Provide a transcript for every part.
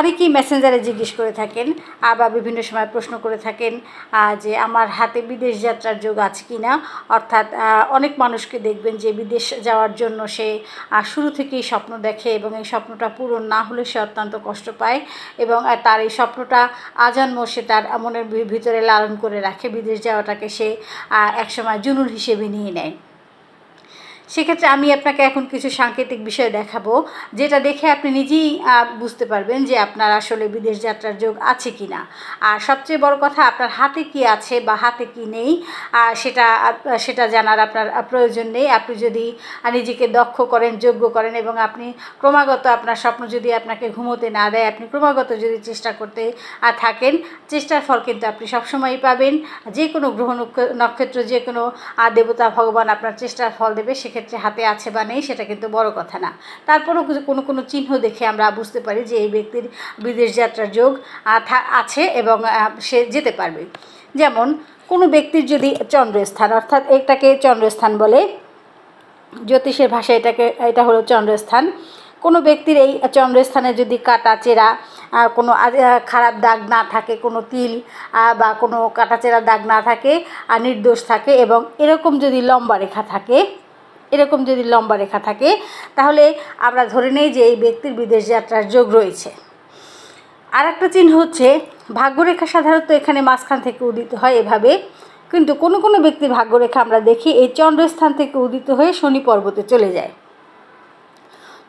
অনেকেই মেসেঞ্জারে জিজ্ঞেস করে থাকেন বা বিভিন্ন সময় প্রশ্ন করে থাকেন যে আমার হাতে বিদেশ যাত্রার যোগ আছে কি না। অর্থাৎ অনেক মানুষকে দেখবেন যে বিদেশ যাওয়ার জন্য সে শুরু থেকেই স্বপ্ন দেখে এবং এই স্বপ্নটা পূরণ না হলে সে অত্যন্ত কষ্ট পায় এবং তার এই স্বপ্নটা আজন্ম সে তার মনের ভিতরে লালন করে রাখে। বিদেশ যাওয়াটাকে সে একসময় জুনুন হিসেবে নিয়ে নেয়। সেক্ষেত্রে আমি আপনাকে এখন কিছু সাংকেতিক বিষয় দেখাবো, যেটা দেখে আপনি নিজেই বুঝতে পারবেন যে আপনার আসলে বিদেশ যাত্রার যোগ আছে কি না। আর সবচেয়ে বড় কথা, আপনার হাতে কি আছে বা হাতে কি নেই সেটা জানার আপনার প্রয়োজন নেই। আপনি যদি নিজেকে দক্ষ করেন, যোগ্য করেন এবং আপনি ক্রমাগত আপনার স্বপ্ন যদি আপনাকে ঘুমোতে না দেয়, আপনি ক্রমাগত যদি চেষ্টা করতে থাকেন, চেষ্টার ফল কিন্তু আপনি সবসময়ই পাবেন। যে কোনো গ্রহ নক্ষত্র, যে কোনো দেবতা ভগবান আপনার চেষ্টার ফল দেবে। সেক্ষেত্রে হাতে আছে বা নেই সেটা কিন্তু বড় কথা না। তারপরেও কোনো চিহ্ন দেখে আমরা বুঝতে পারি যে এই ব্যক্তির বিদেশ যাত্রার যোগ আছে এবং সে যেতে পারবে। যেমন কোনো ব্যক্তির যদি চন্দ্রস্থান, অর্থাৎ এটাকে চন্দ্রস্থান বলে, জ্যোতিষের ভাষায় এটা হলো চন্দ্রস্থান। কোনো ব্যক্তির এই চন্দ্রস্থানে যদি কাটাচেরা কোনো খারাপ দাগ না থাকে, কোনো তিল বা কোনো কাটাচেরা দাগ না থাকে, নির্দোষ থাকে এবং এরকম যদি লম্বা রেখা থাকে তাহলে আমরা ধরে নেই যে এই ব্যক্তির বিদেশ যাত্রার যোগ রয়েছে। আর একটা চিহ্ন হচ্ছে ভাগ্যরেখা। সাধারণত এখানে মাঝখান থেকে উদিত হয় এভাবে, কিন্তু কোনো ব্যক্তির ভাগ্যরেখা আমরা দেখি এই চন্দ্রস্থান থেকে উদিত হয়ে শনি পর্বতে চলে যায়।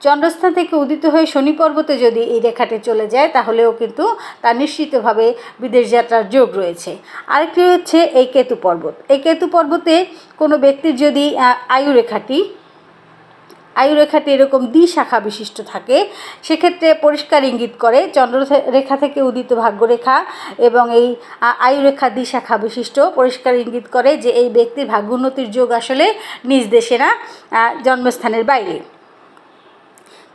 চন্দ্রস্থান থেকে উদিত হয়ে শনি পর্বতে যদি এই রেখাটি চলে যায় তাহলেও কিন্তু তার নিশ্চিতভাবে বিদেশ যাত্রার যোগ রয়েছে। আরেকটি হচ্ছে এই কেতু পর্বত। এই কেতু পর্বতে কোনো ব্যক্তির যদি আয়ুরেখাটি এরকম দ্বিশাখা বিশিষ্ট থাকে, সেক্ষেত্রে পরিষ্কার ইঙ্গিত করে চন্দ্ররেখা থেকে উদিত ভাগ্যরেখা এবং এই আয়ুরেখা দ্বিশাখা বিশিষ্ট পরিষ্কার ইঙ্গিত করে যে এই ব্যক্তির ভাগ্যোন্নতির যোগ আসলে নিজ দেশে না, জন্মস্থানের বাইরে।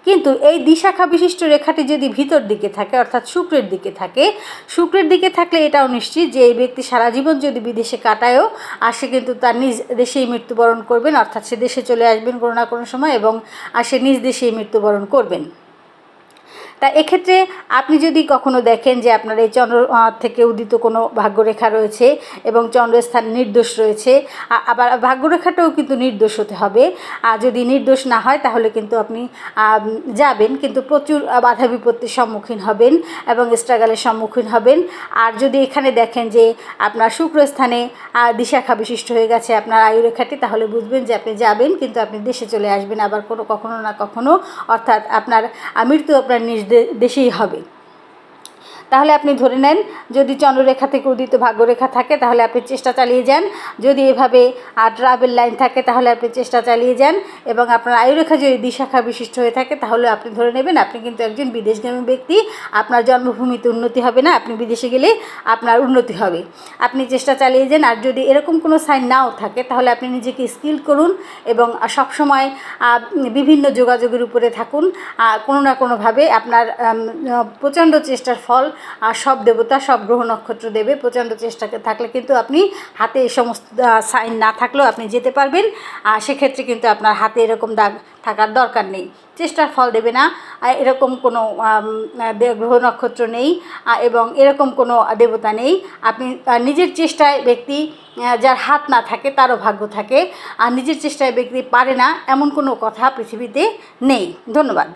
কিন্তু এই দ্বিশাখা বিশিষ্ট রেখাটি যদি ভিতর দিকে থাকে, অর্থাৎ শুক্রের দিকে থাকলে এটাও নিশ্চিত যে এই ব্যক্তি সারা জীবন যদি বিদেশে কাটায়ও আর সে কিন্তু তার নিজ দেশেই মৃত্যুবরণ করবেন, অর্থাৎ সে দেশে চলে আসবেন কোনো না কোনো সময় এবং সে নিজ দেশেই মৃত্যুবরণ করবেন। তা এক্ষেত্রে আপনি যদি কখনো দেখেন যে আপনার এই চন্দ্র থেকে উদিত কোনো ভাগ্যরেখা রয়েছে এবং চন্দ্রস্থান নির্দোষ রয়েছে, আবার ভাগ্যরেখাটাও কিন্তু নির্দোষ হতে হবে। যদি নির্দোষ না হয় তাহলে কিন্তু আপনি যাবেন, কিন্তু প্রচুর বাধা বিপত্তির সম্মুখীন হবেন এবং স্ট্রাগলের সম্মুখীন হবেন। আর যদি এখানে দেখেন যে আপনার শুক্রস্থানে দ্বিশাখা বিশিষ্ট হয়ে গেছে আপনার আয়ুরেখাটি, তাহলে বুঝবেন যে আপনি যাবেন কিন্তু আপনি দেশে চলে আসবেন আবার কখনো না কখনো, অর্থাৎ আপনার মৃত্যু আপনার নিজ দেশেই হবে। তাহলে আপনি ধরে নেন যদি চন্দ্ররেখা থেকে উদিত ভাগ্যরেখা থাকে তাহলে আপনি চেষ্টা চালিয়ে যান। যদি এভাবে ট্রাভেল লাইন থাকে তাহলে আপনি চেষ্টা চালিয়ে যান এবং আপনার আয়ুরেখা যদি দ্বিশাখা বিশিষ্ট হয়ে থাকে তাহলে আপনি ধরে নেবেন আপনি কিন্তু একজন বিদেশগামী ব্যক্তি। আপনার জন্মভূমিতে উন্নতি হবে না, আপনি বিদেশে গেলে আপনার উন্নতি হবে। আপনি চেষ্টা চালিয়ে যান। আর যদি এরকম কোনো সাইন নাও থাকে তাহলে আপনি নিজেকে স্কিল করুন এবং সবসময় বিভিন্ন যোগাযোগের উপরে থাকুন। কোনো না কোনোভাবে আপনার প্রচণ্ড চেষ্টার ফল সব দেবতা, সব গ্রহ নক্ষত্র দেবে। প্রচণ্ড চেষ্টাকে থাকলে কিন্তু আপনি হাতে এই সমস্ত সাইন না থাকলেও আপনি যেতে পারবেন। সেক্ষেত্রে কিন্তু আপনার হাতে এরকম দাগ থাকার দরকার নেই, চেষ্টার ফল দেবে না, এরকম কোনো গ্রহ নক্ষত্র নেই এবং এরকম কোনো দেবতা নেই। আপনি নিজের চেষ্টায় ব্যক্তি যার হাত না থাকে তারও ভাগ্য থাকে, আর নিজের চেষ্টায় ব্যক্তি পারে না এমন কোনো কথা পৃথিবীতে নেই। ধন্যবাদ।